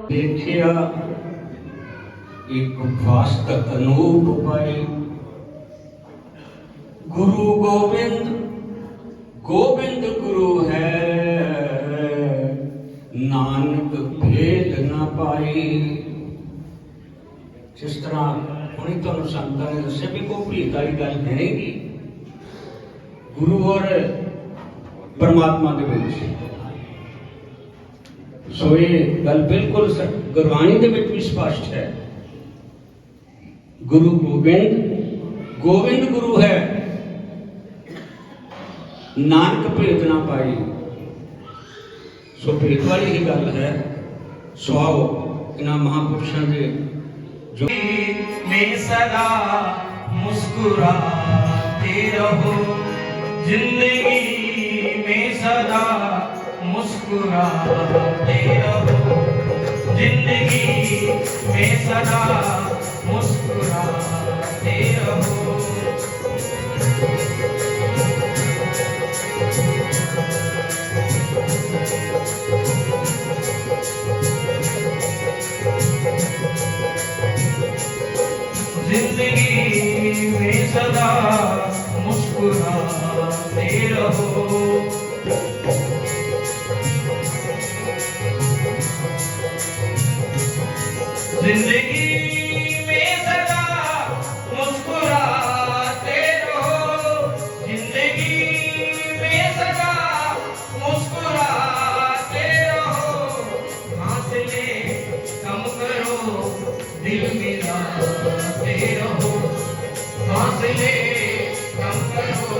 देखिया एक वास्त अनूप पाई, गुरु गोविंद गोविंद गुरु है, नानक भेद न पाई। जिस तरह हुणी तुहानू संतां ने दस्सिया भी कोई भीत वाली गल है नहीं गुरु और परमात्मा दे विच। सो ये गल बिल्कुल गुरबाणी दे विच भी स्पष्ट है, गुरु गोविंद गोविंद गुरु है, नानक भेद ना पाई। सो भेद वाली ही गल है। सो आओ इन्हां महापुरुषों के जो में सदा मुस्कुराते रहो, जिंदगी में सदा मुस्कुराते रहो, जिंदगी में सदा मुस्कुराते रहो। जिंदगी में सदा मुस्कुराते रहो, जिंदगी में सदा मुस्कुराते रहो, जिंदगी में सदा मुस्कुराते रहो। हासिले कम करो दिल मिलाते रहो, हासिले कम करो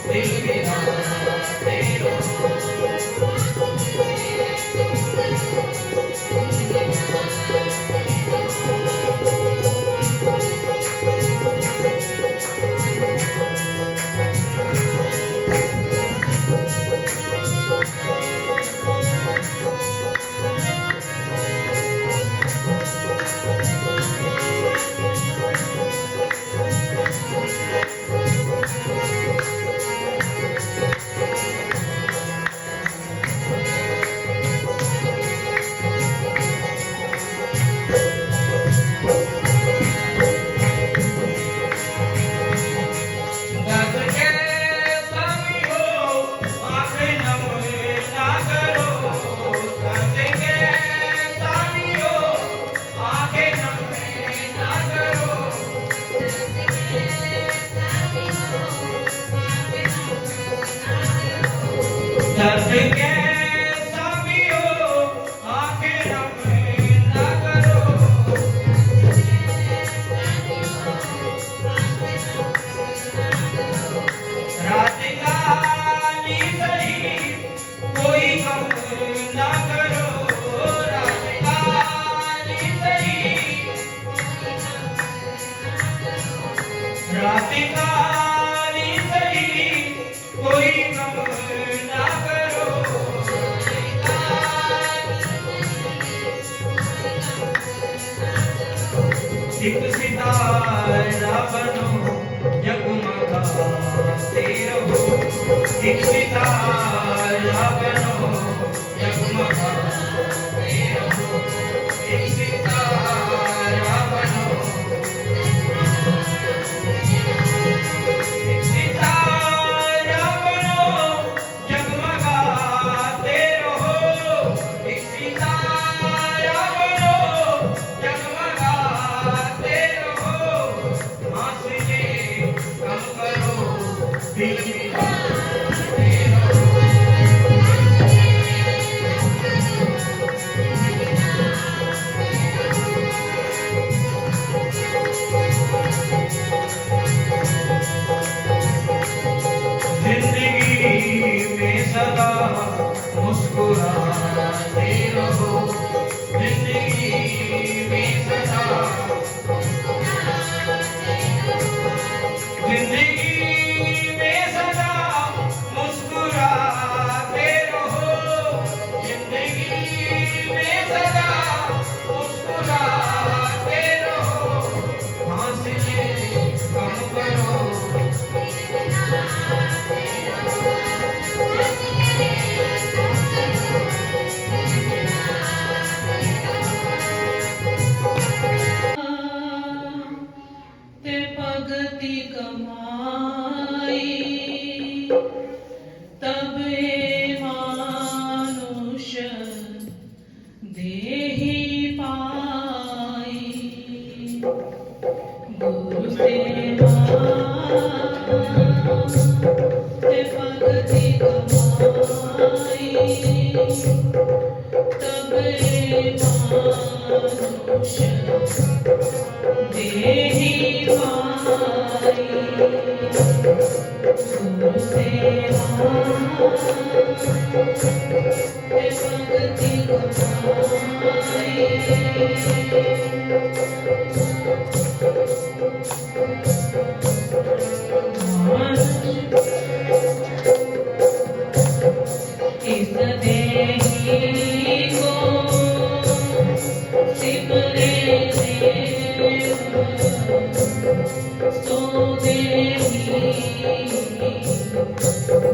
दिल मिलाते रहो। दर्द कैसा भी हो आंखें नम ना करो, रात काली सही कोई गम ना करो, रात काली सही रात काली सही कोई गम ना करो। एक सितारा बनो जगमगाते रहो, एक सितारा बनो जगमगाते रहो, एक सितारा बनो, एक सितारा बनो जगमगाते रहो, एक सितारा बनो जगमगाते रहो। हासिले कम करो दिल मिलाते ए मानुष देहि पाई, गुरु सेवा ते भगति कमाई, तब ए मानुष देहि पाई, गुरु सेवा ते भगति कमाई। इस देहि को सिमरे देव, सो देहि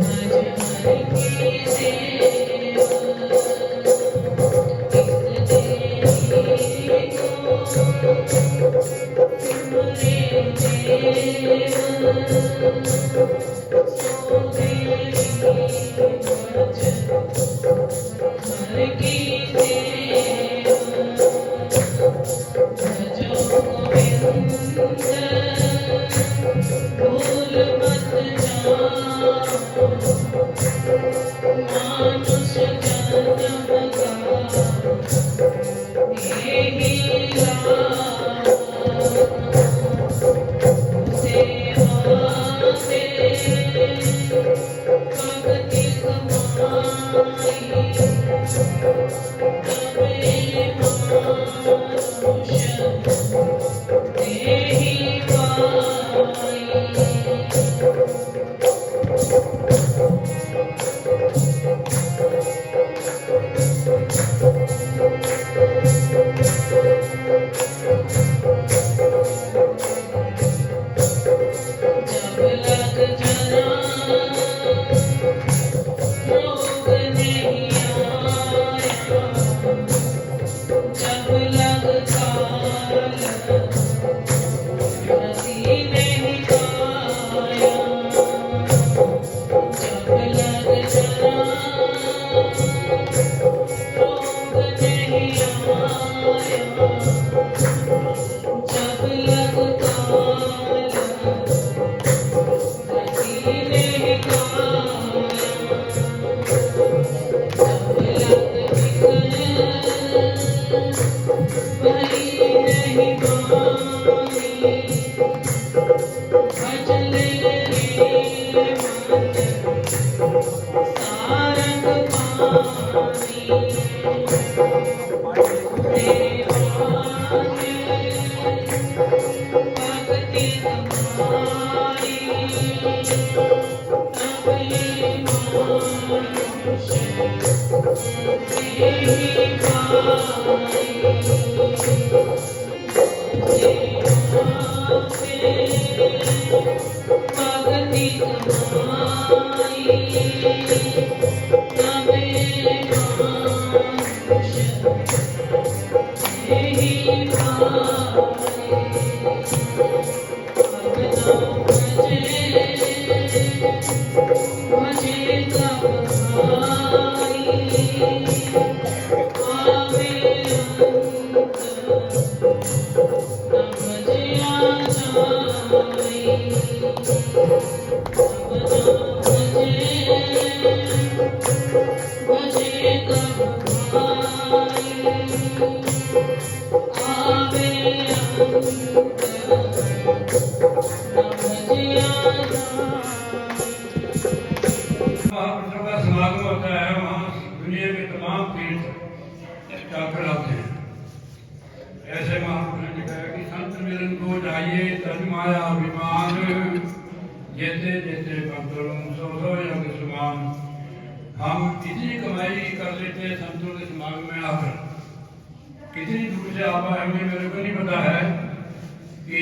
भज हरि की सेवा। इस देहि को सिमरे देव, सो देहि भज हरि की सेवा। भजो गोविंद भूल मत जाओ, मानुष जन्म का यही लाभ। सेवा से भगति कमाई, तबे मानुष देहि पाई। जब लग जना रोग नहीं आया, जब लग काल रति नहीं पाया, जब लग जना रोग नहीं आया, जब लग काल रति नहीं पाया, जब लग भई नहीं मानी, भजन रे मन सारंग पानी। भगति कमाई, तबे मानुष देहि पाई। सेवा से भगति कमाई, तबे मानुष देहि पाई। भजे तब भाई, आवे अंत न भजिया जाई। भजे तब भाई, आवे अंत न भजिया जाई। महापुरुषों का समागम होता है, वहाँ दुनिया के तमाम तीर्थ जाकर आते हैं। ऐसे महापुरुषों ने कहा कि संत मिलन को जाइए तन माया अभिमान, जैसे जैसे भक्तों सो सो यज्ञ समान। हम कितनी कमाई कर लेते हैं संतों के समागम में आकर, कितनी दूर से आप आएंगे मेरे को नहीं पता है कि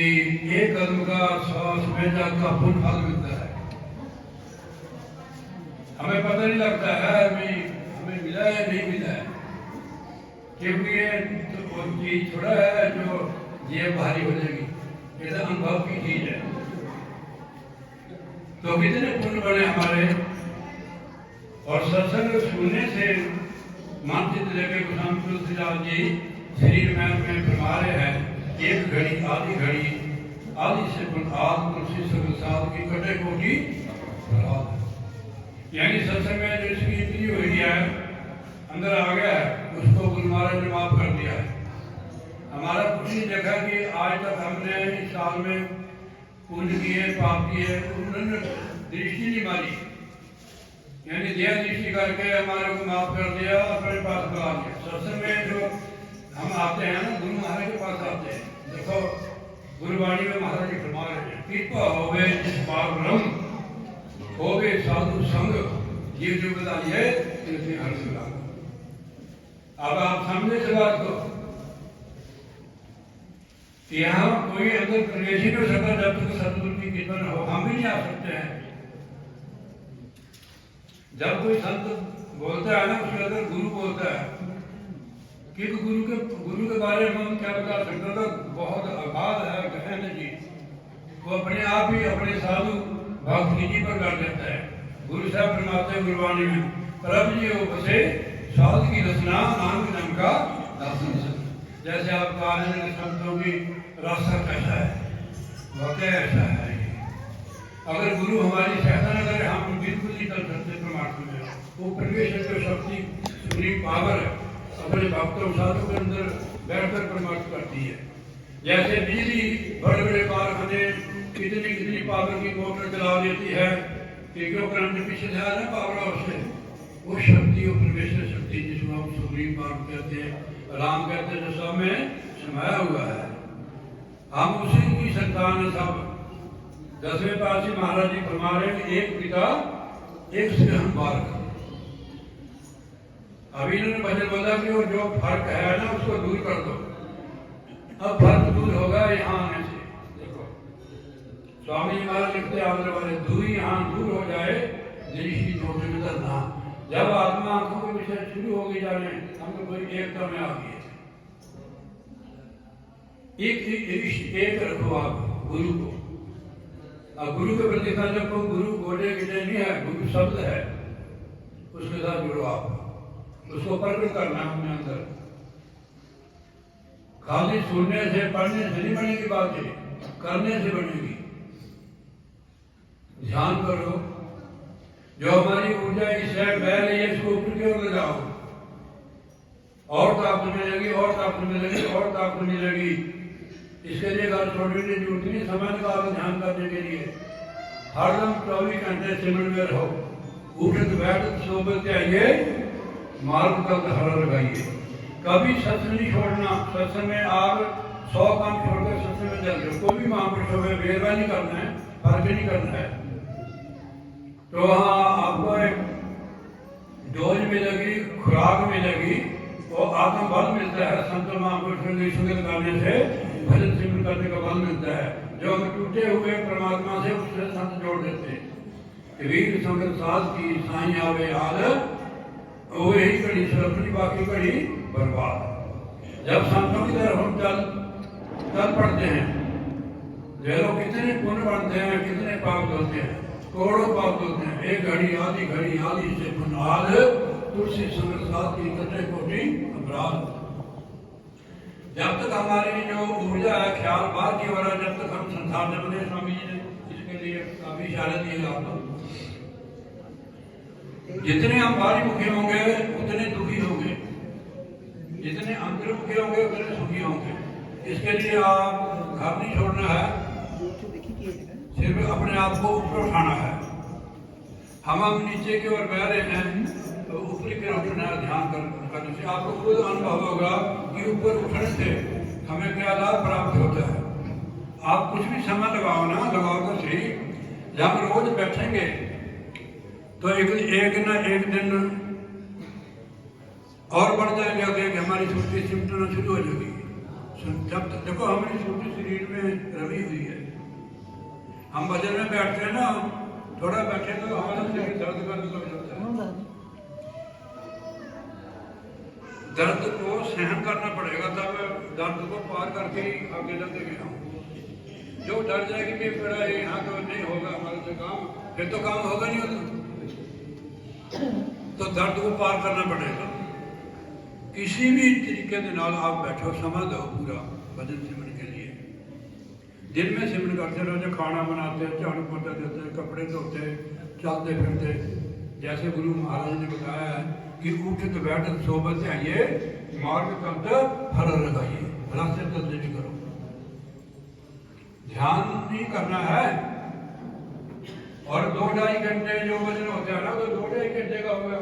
एक कदम का 100 सफेद का फूल फल मिलता है। हमें पता नहीं लगता है अभी हमें मिला है नहीं मिला है, क्योंकि ये तो चीज थोड़ा है जो ये भारी हो जाएगी, ये तो अनुभव की चीज है। तो कितने पुण्य बने हमारे, और सत्संग सुनने से मन चित्त लगे गोस्वामी तुलसीदास जी शरीर में फरमा रहे हैं एक घड़ी आधी से आद तुलसी सगल साध की कटे कोटि प्रसाद। यानी सत्संग में जो इसकी इतनी हुई है अंदर आ गया है उसको गुरु महाराज ने माफ कर दिया है। हमारा कुछ नहीं देखा कि आज तक हमने इस साल में पुण्य किए पाप किए उन्होंने दृष्टि नहीं मारी, यानी दया दृष्टि करके हमारे को माफ कर दिया अपने पास बुला दिया। सत्संग में जो हम आते हैं ना गुरु महाराज के पास आते हैं, देखो गुरुवाणी में महाराज जी फरमा रहे हैं कृपा होवे जिस पार ब्रह्म होवे साधु संग ये जो बताइए इनसे हर मिला। अब आप सामने से बात को कि यहाँ कोई अंदर प्रवेश ही नहीं हो सकता जब तक सतगुरु की कृपा न हो, हम भी नहीं आ सकते हैं। जब कोई संत बोलता है ना उसके अंदर गुरु बोलता है कि गुरु के बारे में हम क्या बता सकते हैं, बहुत अगाध है गहन जी, वो अपने आप ही अपने साधु भक्त जी पर कर देता है। गुरु साहब फरमाते हैं गुरबाणी में परम जी हो बसे साधु की रचना नानक नाम का दासन। जैसे आप कहा संतों की रास्ता कैसा है वाकई ऐसा है। अगर गुरु हमारी सहायता न करे हम बिल्कुल नहीं कर सकते परमात्मा में। वो परमेश्वर की शक्ति सुप्रीम पावर अपने भक्तों साधु के अंदर बैठकर परमात्मा करती है। जैसे बिजली बड़े बड़े कारखाने कितनी पावर की मोटर चला देती है कि क्यों करंट पीछे से आ रहा है पावर हाउस से, वो शक्ति वो परमेश्वर शक्ति जिसको हम सुप्रीम पावर कहते हैं, राम कहते हैं, जो सब में समाया हुआ है। हम उसी की संतान है सब। 10वें पातशाही महाराज जी फरमा रहे हैं एक पिता एक से हम बालक। अभी इन्होंने भजन बोला कि वो जो फर्क है ना उसको दूर कर दो। अब फर्क दूर होगा यहाँ आने से। देखो स्वामी जी महाराज लिखते आगे वाले दूरी यहाँ दूर हो जाए दृष्टि छोटे में ना। जब आत्मा आंखों के विषय शुरू होगी जाने हम तो कोई एकता में आ गए। एक रखो आप गुरु को। अब गुरु के प्रति जब को गुरु गोडे गिडे नहीं है, गुरु शब्द है, उसके साथ जुड़ो आप, उसको प्रकट करना अपने अंदर। खाली सुनने से पढ़ने से नहीं बनेगी बात, करने से बनेगी। ध्यान करो जो हमारी ऊर्जा इस साइड बह रही है इसको ऊपर की ओर ले जाओ, और ताकत मिलेगी और ताकत मिलेगी और ताकत मिलेगी। इसके लिए घर छोड़ने की जरूरत नहीं, समय निकालो ध्यान करने के लिए। हरदम 24 घंटे सिमरन में रहो, उठत बैठत सोबत आइए, मार्ग का हरा लगाइए। कभी सत्संग नहीं छोड़ना। सत्संग में आप 100 काम छोड़कर सत्संग में चल रहे, कोई भी महापुरुषों में भेदभाव नहीं करना है, फर्क नहीं करना है। तो वहाँ आपको एक डोज मिलेगी, खुराक मिलेगी, वो आत्मबल मिलता है। संत महापुरुषों की संगत करने से भजन सिमरन करने का बल मिलता है, जो हम टूटे हुए परमात्मा से उससे संत जोड़ देते हैं। वीर संगत साध की साई आवे हाल, वो यही घड़ी सरपनी बाकी घड़ी बर्बाद। जब संतों की तरफ हम चल पड़ते हैं, जो कितने पुण्य बढ़ते हैं, कितने पाप धोते हैं, करोड़ों पाप धोते हैं। एक घड़ी आदि से पुनाद तुलसी संगत साध की कटे कोटि अपराध। जब तक हमारी जो ऊर्जा है ख्याल बात की हो रहा है, जब तक हम संसार में बने, स्वामी जी ने इसके लिए काफी इशारे दिए आपको। जितने हम बाहरी मुखी होंगे उतने दुखी होंगे, जितने अंतर्मुखी होंगे उतने सुखी होंगे। इसके लिए आप घर नहीं छोड़ना है, सिर्फ अपने आप को ऊपर उठाना है। हम नीचे की ओर बह रहे हैं तो ऊपरी की ओर उठना है। ध्यान करने से आपको खुद अनुभव होगा कि ऊपर उठने से हमें क्या लाभ प्राप्त होता है। आप कुछ भी समय लगाओ ना, लगाओ तो सही। जब रोज बैठेंगे तो एक ना एक दिन और बढ़ जाएंगे, आगे हमारी छुट्टी सिमटना शुरू हो जाएगी। जब तक देखो हमारी छुट्टी शरीर में रवि हुई है, हम भजन में बैठते हैं ना, थोड़ा बैठे तो हमारा शरीर दर्द करने लग जाता है। दर्द को सहन करना पड़ेगा, तब दर्द को पार करके ही आगे चलते गए। जो डर जाएगी कि मेरा यहाँ तो नहीं होगा हमारे से काम, फिर तो काम होगा नहीं होता। तो दर्द को पार करना पड़ेगा। किसी भी तरीके के नाल आप बैठो, समा दो पूरा भजन सिमरन के लिए। दिन में सिमरन करते रहो, जो खाना बनाते, झाड़ू पोछा देते, कपड़े धोते, चलते फिरते, जैसे गुरु महाराज ने बताया है कि उठत बैठत सोबत आइए, मार्ग कंत हर लगाइए, रास्ते चलते भी करो। ध्यान नहीं करना है। और 2-2.5 घंटे जो भजन होते हैं ना, तो 2-2.5 घंटे का होगा,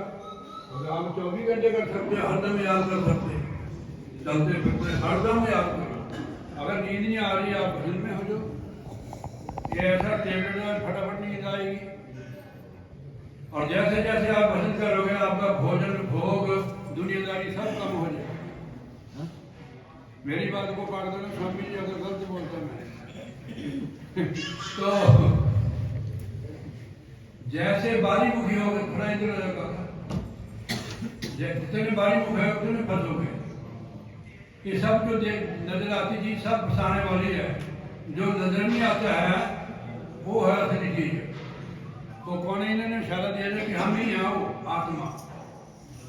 तो आप 24 घंटे कर सकते हैं, हरदम याद कर सकते हैं, चलते फिरते हरदम याद करो। अगर नींद नहीं आ रही, आप भजन में हो जाओ। ये ऐसा टेबलेट है, फटाफट नींद आएगी। और जैसे जैसे आप भजन करोगे, आपका भोजन भोग दुनियादारी सब कम हो जाएगा। मेरी बात को काट देना स्वामी जी, अगर गलत बोलता मैं तो जैसे बारी मुखी हो गए, थोड़ा इधर उधर का, जितने बारी मुख है उतने फंसोगे। ये सब जो नजर आती चीज सब फंसाने वाली है, जो नजर नहीं आता है वो है असली चीज। तो कौन इन्होंने इशारा दिया था कि हम ही हैं वो आत्मा,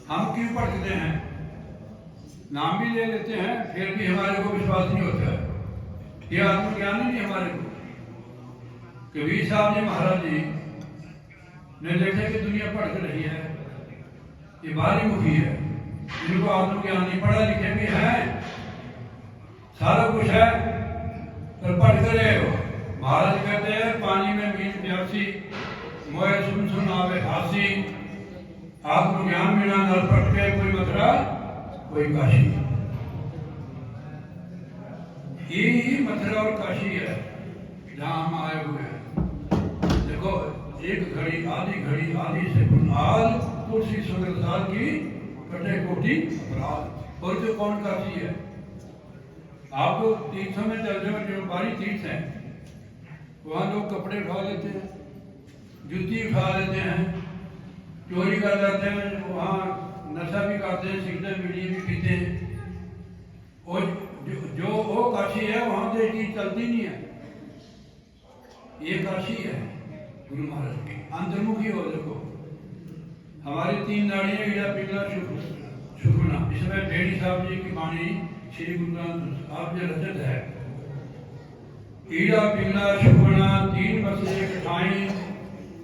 हम क्यों भटकते हैं, नाम भी ले लेते हैं, फिर भी हमारे को विश्वास नहीं होता है। ये आत्मज्ञान ही नहीं हमारे को। कबीर साहब जी महाराज जी ने देखा कि दुनिया भटक रही है, ये बाहरी मुखी है, इनको आत्मज्ञान नहीं, पढ़ा लिखे भी है, सारा कुछ है, पर भटक रहे हो। महाराज कहते हैं पानी में बीज प्यासी, मोए सुन सुन आवे हासी, आत्मज्ञान बिना नर भटके, कोई मथुरा कोई काशी। यही मथुरा और काशी है जहां हम आए हुए हैं। देखो, एक घड़ी आधी से आज तुलसी सुंदर साल की कटे कोटि अपराध। और जो कौन काशी है, आप लोग तीर्थों में चल जाओ, जो बारी तीर्थ है, वहां लोग कपड़े उठा लेते हैं, जूती उठा लेते हैं, चोरी कर लेते हैं, वहाँ नशा भी करते हैं, सिगरेट बीड़ी भी पीते हैं। और जो वो काशी है, वहां तो चीज चलती नहीं है। ये काशी है गुरु महाराज की, अंतर्मुखी हो। देखो, हमारी 3 नाड़ियां, ईड़ा पिंगला सुखना, इसमें भेड़ी साहब जी की वाणी श्री गुरु ग्रंथ साहब जी रचित है। ईड़ा पिंगला सुखना 3 बसे ठाई,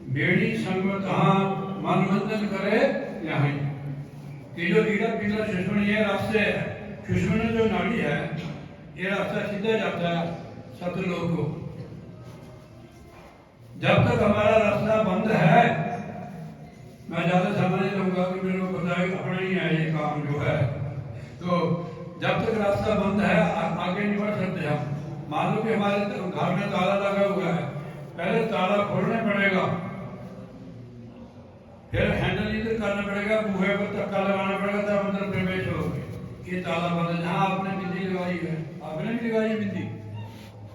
बेड़ी संगत मन मंथन करे यहाँ। कि जो ईड़ा पिंगला सुषमन, ये रास्ते है, सुषमन जो नाड़ी है, ये रास्ता सीधा जाता है सतलोक को। जब तक हमारा रास्ता बंद है, मैं ज्यादा समझ नहीं लूंगा कि मेरे को पता है अपना ही है ये काम जो है, तो जब तक रास्ता बंद है आगे नहीं बढ़ सकते हम। मान लो कि हमारे घर में ताला लगा हुआ है, पहले ताला खोलना पड़ेगा, फिर हैंडल इधर करना पड़ेगा, बूहे पर धक्का लगाना पड़ेगा, तब अंदर प्रवेश होगे। ये ताला बंद। जहाँ आपने बिंदी लगाई है, आपने भी लगाई है बिंदी,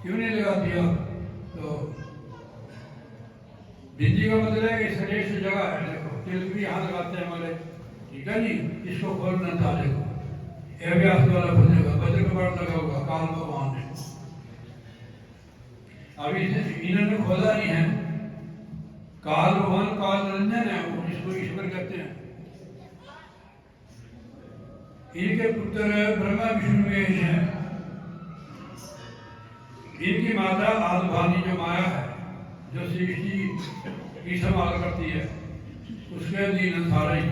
क्यों नहीं लगाती आप? तो बिंदी का मतलब है कि श्रेष्ठ जगह है। देखो, तिलक भी यहाँ लगाते हैं हमारे, ठीक है जी, इसको खोलना था। देखो, ये व्यास वाला खोलेगा, वज्र कपाट लगा होगा काल भगवान ने, अभी इन्होंने खोला नहीं है। काल भगवान काल निरंजन है, वो जिसको ईश्वर कहते हैं। इनके पुत्र ब्रह्मा विष्णु महेश हैं। इनकी माता आदिभानी जो माया है, जो सृष्टि की संभाल करती है, उसके अधीन सारे ही।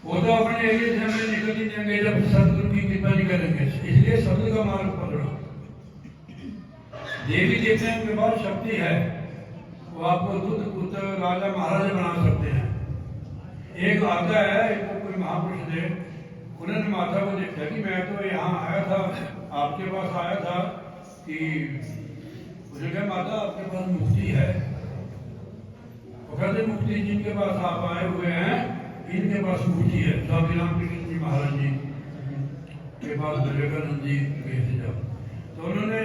वो तो अपने एरिया से हमें निकल नहीं देंगे जब सतगुरु की कृपा नहीं करेंगे। इसलिए सतगुरु का मार्ग पकड़ो। देवी देवता के पास शक्ति है, वो आपको दूध पुत्र राजा महाराजा बना सकते हैं। एक आता है, एक कोई महापुरुष थे, उन्होंने माता को देखा कि मैं तो यहाँ आया था, आपके पास आया था कि मुझे कहा माता आपके पास मुक्ति है। वो कहते मुक्ति जिनके पास आप आए हुए हैं, इनके पास मुक्ति है। स्वामी रामकृष्ण जी महाराज जी के पास विवेकानंद जी गए थे जब, तो उन्होंने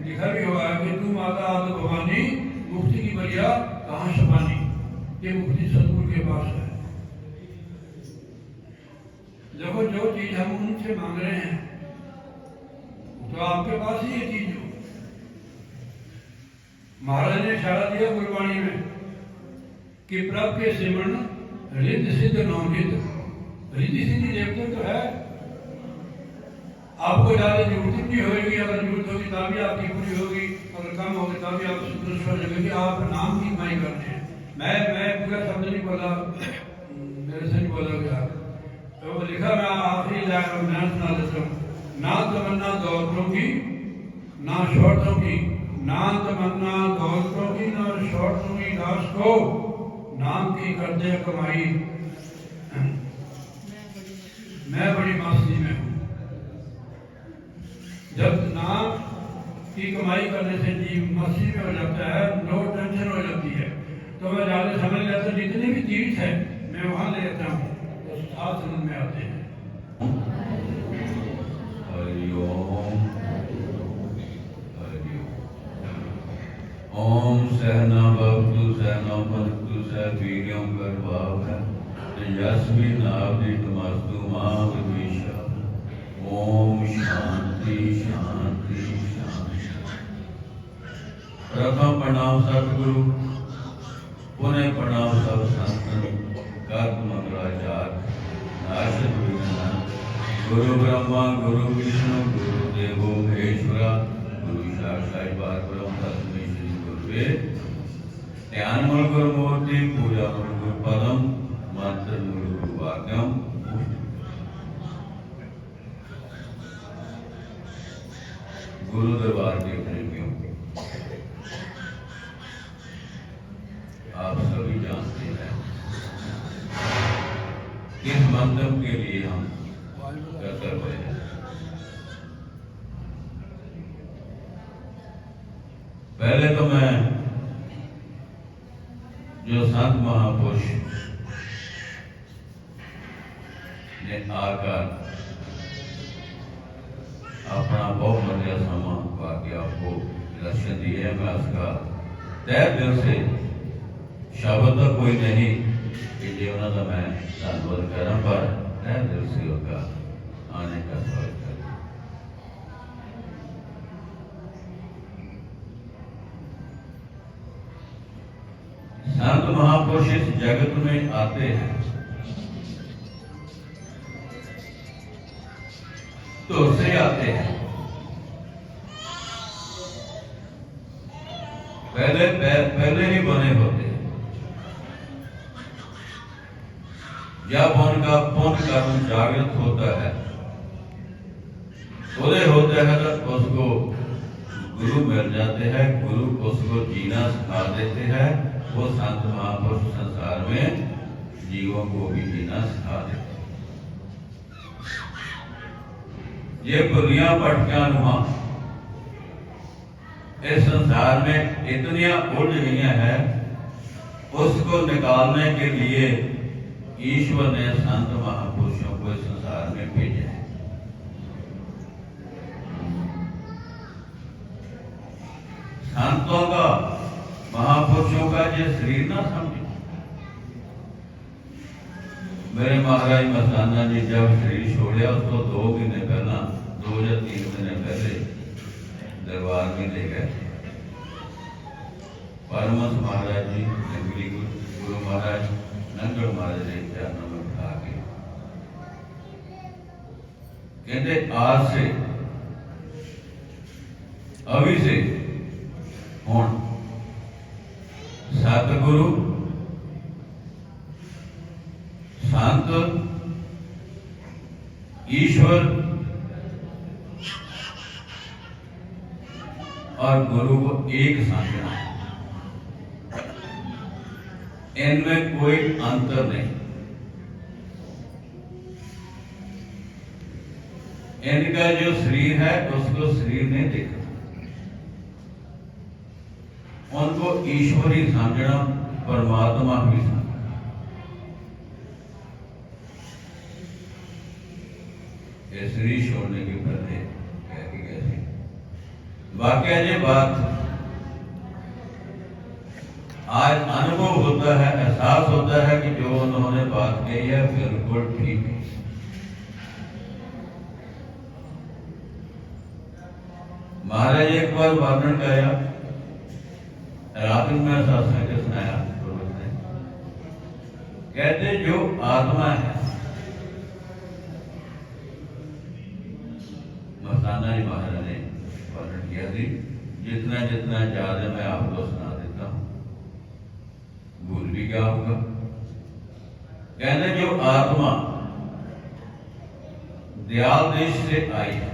लिखा भी हुआ है कि तू माता आदि भवानी, मुक्ति की बलिया कहाँ छपानी। ये मुक्ति सतगुरु के पास है। देखो, जो चीज हम उनसे मांग रहे हैं तो आपके पास ही ये चीज हो। महाराज ने इशारा दिया गुरबाणी में कि प्रभ के सिमरन रिद्ध सिद्ध नवनिध। रिद्धि सिद्धि देवता तो है, आपको ज्यादा जरूरत नहीं होगी। अगर जरूरत होगी तभी आपकी पूरी होगी, अगर कम होगी तभी आप सुदृष्ट लगेगी। आप नाम की कमाई करते हैं। मैं पूरा शब्द नहीं बोला, मेरे से नहीं बोला गया। तो लिखा मैं आखिरी लाइन मैं सुना देता हूँ। ना तमन्ना दौलतों की ना शौहरतों की, ना तमन्ना दौलतों की ना शौहरतों की, दास को नाम की करते कमाई। मैं बड़ी मस्ती में हूँ। जब नाम की कमाई करने से जीव मस्ती में हो जाता है, नो टेंशन हो जाती है, तो मैं ज्यादा समझ लेता हूँ। जितने भी तीर्थ है मैं वहां ले लेता हूँ, तो सात समझ में आते हैं। ओम सहना भवतु सहना भवतु सह वीर्यं करवावहै तेजस्वी नावधीतमस्तु मा विद्विषावहै। ओम शांति शांति शांति। प्रथम प्रणाम सतगुरु, पुनः प्रणाम सब संतन, कर्त मंगलाचार्य, नारद विघ्न, गुरु ब्रह्मा गुरु विष्णु गुरु देवो महेश्वरा, गुरु साक्षात् परब्रह्म तस्मै श्री गुरुवे। ध्यान मूल गुरु मूर्ति, पूजा मूल गुरु पदम, मंत्र मूल गुरु वाक्यम। गुरु दरबार के प्रेमियों, आप सभी जानते हैं किस मंत्र के लिए हम कर्तव्य है। पहले तो मैं जो संत महापुरुष ने आकर अपना बहुत बढ़िया समा वाक्य आपको दर्शन दिए है, मैं उसका तय दिल से शब्द तो कोई नहीं कि जीवन का मैं धन्यवाद करा, पर तय दिल से उसका आने का स्वागत करें। संत महापुरुष इस जगत में आते हैं तो उससे आते हैं। पहले ही बने होते हैं। जब उनका पुण्य कर्म जागृत होता है, उदय होता है, तो उसको गुरु मिल जाते हैं। गुरु उसको जीना सिखा देते हैं। वो संत महापुरुष संसार में जीवों को भी जीना सिखा देते हैं। ये पुलियां पटकियां नुमा इस संसार में इतनी उलझ गई हैं, उसको निकालने के लिए ईश्वर ने संत महापुरुषों को इस संसार में भेजा है। संतों का, महापुरुषों का ये शरीर ना समझे। मेरे महाराज मस्ताना जी जब शरीर छोड़िया, उसको 2 महीने पहला, 2 या 3 महीने पहले दरबार में ले गए। परमहंस महाराज जी, जंगली गुरु महाराज, नंगड़ महाराज ने चरणों में उठा के कहते, आज से, अभी से हुण सतगुरु संत ईश्वर और गुरु को एक समझना, इनमें कोई अंतर नहीं। इनका जो शरीर है उसको शरीर नहीं देखना, उनको ईश्वर ही समझना, परमात्मा भी समझना। शरीर छोड़ने के पहले कैसे वाकया ये बात आज अनुभव होता है, एहसास होता है कि जो उन्होंने बात कही है बिल्कुल ठीक है। महाराज एक बार वर्णन गया, रात में सत्संग सुनाया, कहते जो आत्मा है, मस्ताना जी महाराज ने वर्णन किया थी, जितना जितना याद है मैं आपको सुना देता हूं, भूल भी क्या होगा। कहते जो आत्मा दयाल देश से आई है,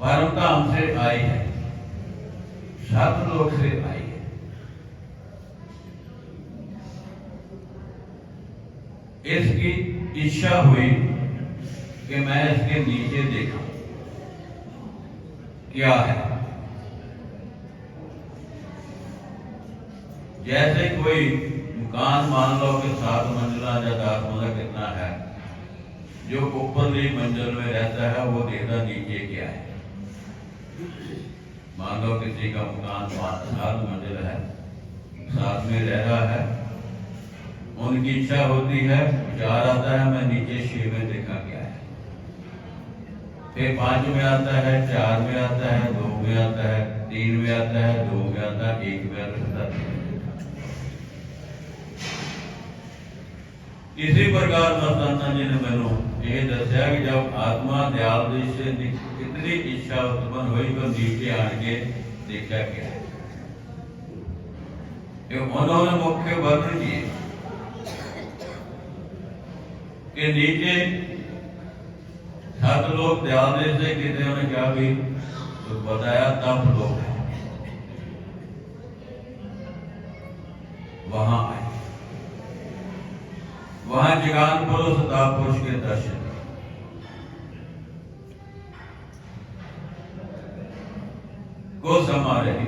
परम धाम से आई है, सतलोक से आई है, इसकी इच्छा हुई कि मैं इसके नीचे देखूं क्या है। जैसे कोई मकान मान लो कि 7 मंजिला या 10 मंजिला कितना है, जो ऊपरली मंजिल में रहता है वो देखता नीचे क्या है। मान लो किसी का मकान 7 मंजिल है, साथ में रह रहा है, उनकी इच्छा होती है, विचार आता है मैं नीचे 6 में देखा क्या है, फिर 5 में आता है, 4 में आता है, 2 में आता है, 3 में आता है, 2 में आता है, 1 में आता है। इसी प्रकार मस्ताना जी ने मैनू ये दसिया कि जब आत्मा दयाल देश से कितनी इच्छा उत्पन्न हुई तो नीचे आन के देखा क्या है। उन्होंने मुख्य वर्णन किए कि नीचे 7 लोग दयाल देश से कितने उन्हें क्या भी तो बताया, तप लोग है, वहां आए, वहां जगान पुरुष ताप पुरुष के दर्शन, को समा रही,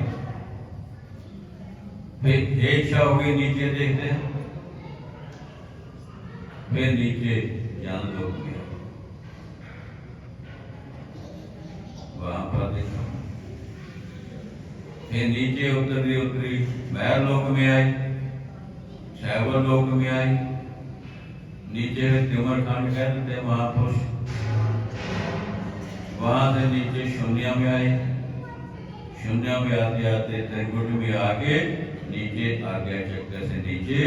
फिर इच्छा होगी नीचे देखते हैं, फिर नीचे ज्ञान लोग गया, वहां पर देखा, फिर नीचे उतरी उतरी महर लोक में आई, शैवर लोक में आई, नीचे तिमर खंड कह देते महापुरुष, वहां से नीचे शून्य में आए, शून्य में आते आते त्रिकुट में आके नीचे आज्ञा चक्र से नीचे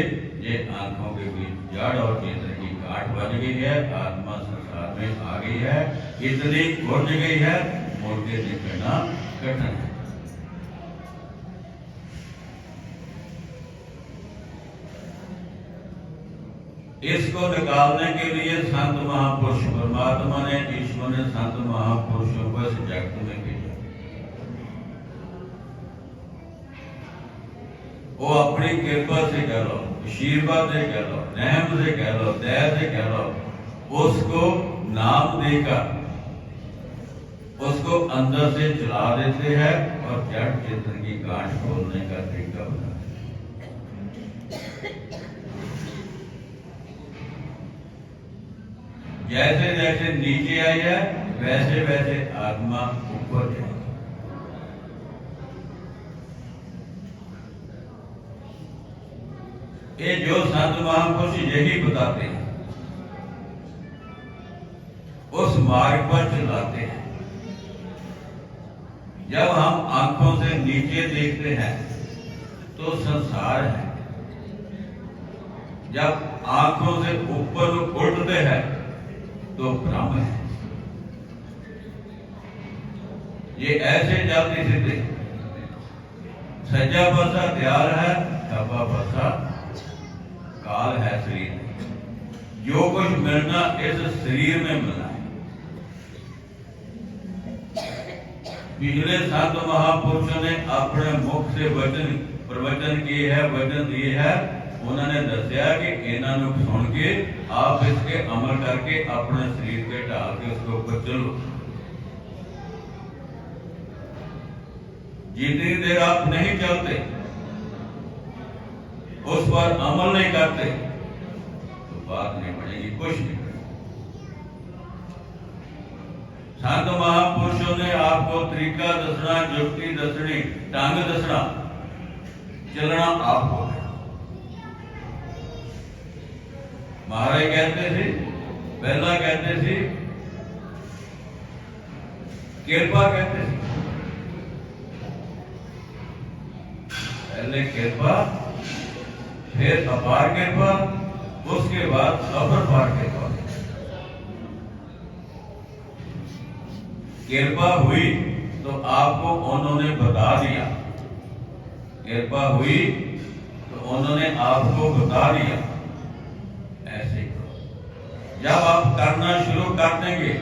ये आंखों के बीच जड़ और चेतन की गांठ बज गई है, आत्मा संसार में आ गई है, इतनी उलझ गई है, मुड़ के दिखना कठिन है। इसको निकालने के लिए संत महापुरुष, परमात्मा ने, ईश्वर ने संत महापुरुषों को इस जगत में भेजा। वो अपनी कृपा से कह लो, आशीर्वाद से कह लो, नेम से कह लो, दया से कह लो, उसको नाम देकर उसको अंदर से चला देते हैं और जड़ चेतन की गांठ खोलने का तरीका बना। जैसे जैसे नीचे आई है वैसे वैसे आत्मा ऊपर जाएगी। ये जो संत महापुरुष यही बताते हैं, उस मार्ग पर चलाते हैं। जब हम आंखों से नीचे देखते हैं तो संसार है, जब आंखों से ऊपर उठते हैं तो ब्रह्म है। ये ऐसे जाति सीधे, सज्जा पासा दयाल है, खब्बा पासा काल है शरीर। जो कुछ मिलना इस शरीर में मिला है। पिछले संत महापुरुषों ने अपने मुख से वचन प्रवचन किए है, वचन दिए है। उन्होंने दसिया कि इन्हों सुन के आप इसके अमल करके अपने शरीर पे डाल के उसके ऊपर चलो। जितनी देर आप नहीं चलते, उस पर अमल नहीं करते, तो बात नहीं बनेगी, कुछ नहीं बनेगी। संत महापुरुषों ने आपको तरीका दसना, युक्ति दसनी, ढंग दसना, चलना आपको है। महाराज कहते थे, पहला कहते थे कृपा, कहते थे पहले कृपा, फिर अपार कृपा, उसके बाद अपरपार कृपा। कृपा हुई तो आपको उन्होंने बता दिया, कृपा हुई तो उन्होंने आपको बता दिया ऐसे करो। जब आप करना शुरू कर देंगे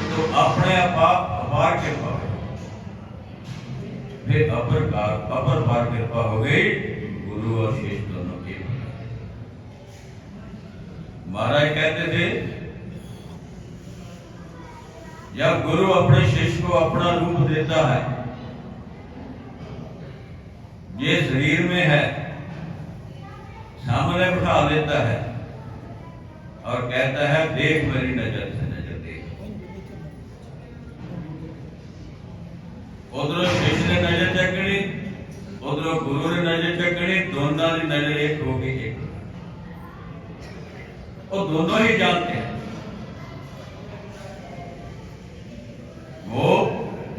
तो अपने आप अपार कृपा, फिर अपरपार कृपा हो गई गुरु और शिष्य दोनों की। महाराज कहते थे जब गुरु अपने शिष्य को अपना रूप देता है, ये शरीर में है, सामने बिठा लेता है और कहता है देख मेरी नजर से नजर देख। उधरों शिष्य ने नजर चकनी, उधरों गुरु ने नजर चकनी, दोनों की नजर एक होगी एक। वो दोनों ही जानते हैं, वो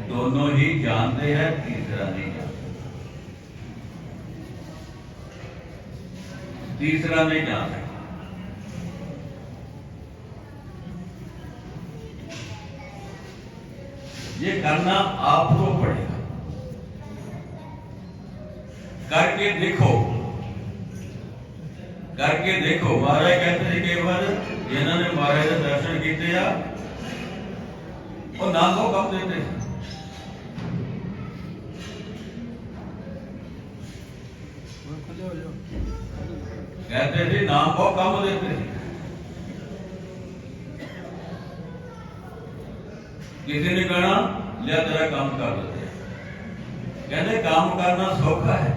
दोनों ही जानते हैं, तीसरा नहीं जानते, तीसरा नहीं जान सकता। ये करना आपको पड़ेगा, करके देखो, करके देखो। महाराज कहते थे कई बार जिन्होंने महाराज के दर्शन किए आ वो नाम को कब देते थे, कहते थे नाम को कम देते थे। किसी ने कहना लिया तेरा काम कर देते, कहते काम करना सौखा है,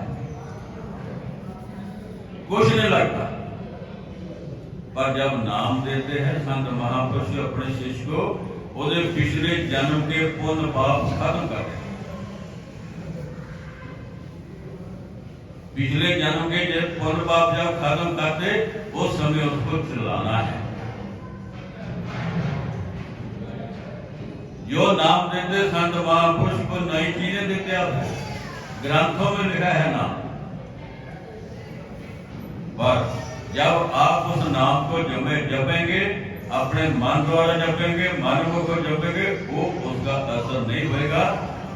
कुछ नहीं लगता। पर जब नाम देते हैं संत महापुरुष अपने शिष्य को, उसे पिछले जन्म के पुण्य पाप खत्म कर देते। पिछले जन्म के जब पुण्य पाप जब खत्म करते, उस समय उसको चलाना है। जो नाम देते संत महापुरुष को नई चीजें देते, आपको ग्रंथों में लिखा है नाम, पर जब आप उस नाम को जपेंगे, अपने मन द्वारा जपेंगे, मन को जपेंगे, वो उसका असर नहीं होगा।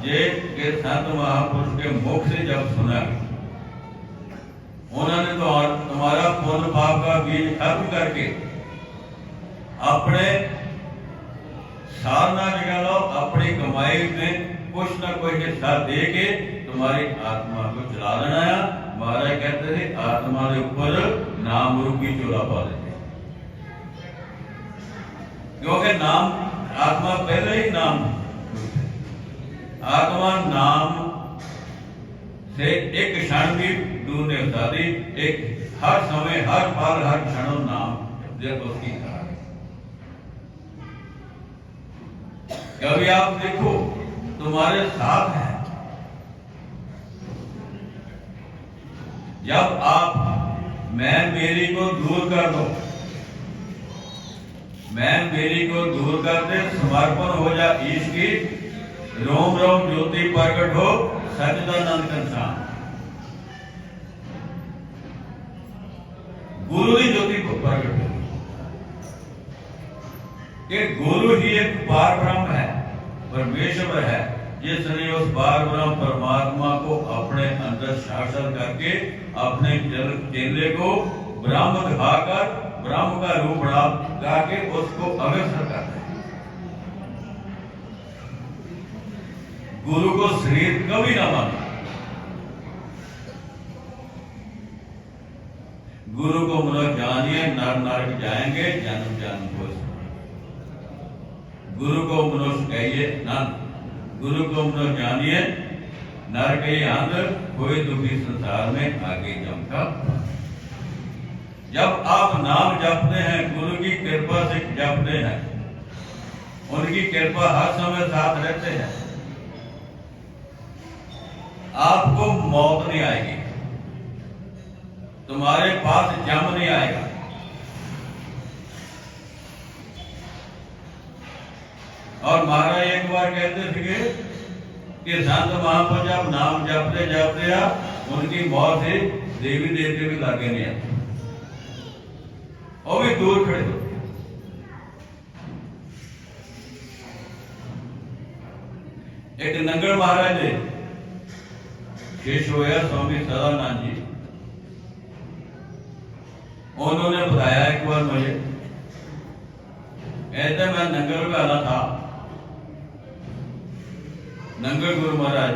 ये के संत महापुरुष के मुख से जब सुना, उन्होंने तो तुम्हारा पुण्य पाप का बीज खत्म करके अपने साधना निकालो, अपनी कमाई में कुछ ना कोई हिस्सा दे के तुम्हारी आत्मा को चला देना है। महाराज कहते थे आत्मा के ऊपर नाम रूपी चोला पा देते, क्योंकि नाम आत्मा पहले ही नाम, आत्मा नाम से एक क्षण भी दूर नहीं होता थी। एक हर समय, हर पल, हर क्षण नाम जब उसकी कहा। कभी आप देखो तुम्हारे साथ है, जब आप मैं मेरी को दूर कर दो, मैं मेरी को दूर कर दे, समर्पण हो जा ईश की, रोम रोम ज्योति प्रकट हो सच्चिदानंद घनश्याम। गुरु की ज्योति को प्रकट हो कि गुरु ही एक पार ब्रह्म है, परमेश्वर है, जिसने उस पार ब्रह्म परमात्मा को अपने अंदर शासन करके अपने चेले को ब्रह्म दिखाकर ब्रह्म का रूप बढ़ा के उसको अग्रसर करते हैं। गुरु को शरीर कभी ना माना, गुरु को मनुष्य जानिए नर नरक जाएंगे जन्म जन्म को। गुरु को मनुष्य कहिए नंद, गुरु को मनुष्य जानिए नर के अंदर, कोई दुखी संसार में आगे जमता। जब आप नाम जपते हैं, गुरु की कृपा से जपते हैं, उनकी कृपा हर समय साथ रहते हैं, आपको मौत नहीं आएगी, तुम्हारे पास जम नहीं आएगा। और महाराज एक बार कहते थे कि संत महापुरुष जब नाम जपते जपते आ उनकी मौत से देवी देवते भी लागे नहीं आते, वो भी दूर खड़े हो। एक नंगल महाराज ने शेष होया स्वामी सदानंद जी, उन्होंने बताया एक बार मुझे, ऐसे मैं नंगल में आना था, नंगल गुरु महाराज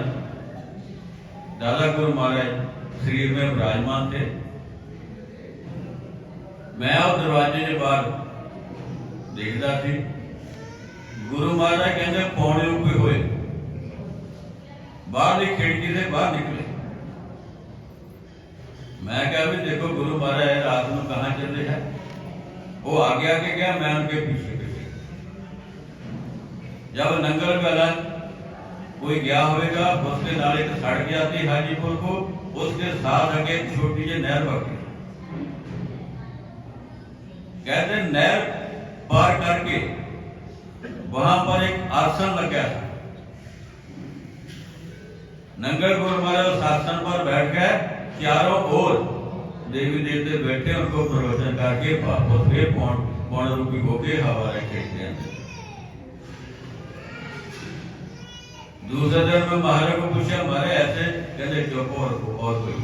दादा गुरु महाराज शरीर में विराजमान थे। मैं उस दरवाजे के बाहर देखता थी, गुरु महाराज कहते पौने ऊपर हुए बाहर की खिड़की से बाहर निकले। मैं कहा भी देखो गुरु महाराज रात में कहाँ चले हैं, वो आगे आगे गया, मैं उनके पीछे पीछे। जब नंगल वाला कोई गया होगा, उसके नाले से सड़क जाती हाजीपुर को, उसके साथ आगे एक छोटी सी नहर बगी। कहते नहर पार करके वहां पर एक आसन लगा था। नंगल गुरु महाराज उस आसन पर बैठ गए, चारों ओर देवी देवते बैठे, उनको प्रवचन करके वापस फिर पौन रूपी होके हवा रखे। दूसरे दिन में महाराज को पूछा, मारे ऐसे कहते चुप और कोई।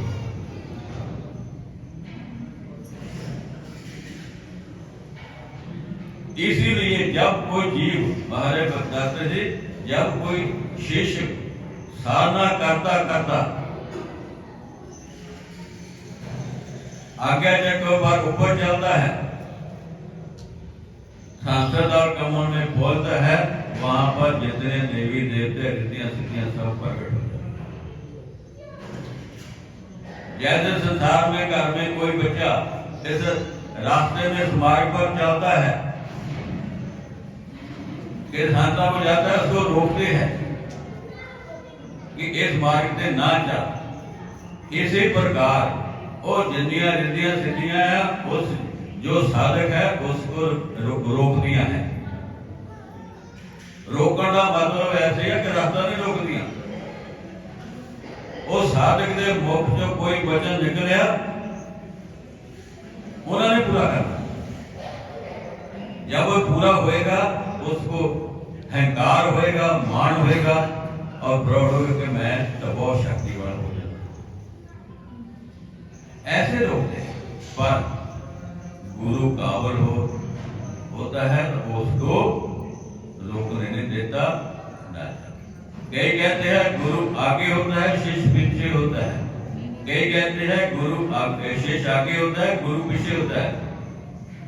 इसीलिए जब कोई जीव, महाराज बताते थे, जब कोई शिष्य साधना करता करता आगे जाकर बार ऊपर चलता है, सांसद और कमल में बोलता है, वहां पर जितने देवी देवते रिद्धियां सिद्धियां सब प्रकट हो जाते। जैसे संसार में घर में कोई बच्चा इस रास्ते में इस मार्ग पर चलता है कि सांता को जाता है, उसको रोकते हैं कि इस मार्ग से ना जा। इसी प्रकार और जिंदियां रिद्धियां सिद्धियां है, उस जो साधक है उसको रोक दिया है। रोकने का मतलब ऐसे है कि रास्ता नहीं रोक दिया। उस साधक के मुख जो कोई वचन निकलिया उन्होंने पूरा करना। जब वो पूरा होएगा उसको अहंकार होएगा, मान होएगा और प्रौढ़ होगा कि मैं तो बहुत शक्तिवान हो जाऊं। ऐसे रोकते हैं, पर गुरु काबल होता है तो उसको रोकने नहीं देता। कई कहते हैं गुरु आगे होता है, शिष्य पीछे होता है। कई कहते हैं गुरु शिष्य आगे होता है, गुरु पीछे होता है।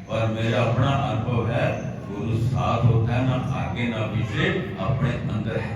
पर मेरा अपना अनुभव है, गुरु साथ होता है, ना आगे ना पीछे, अपने अंदर है।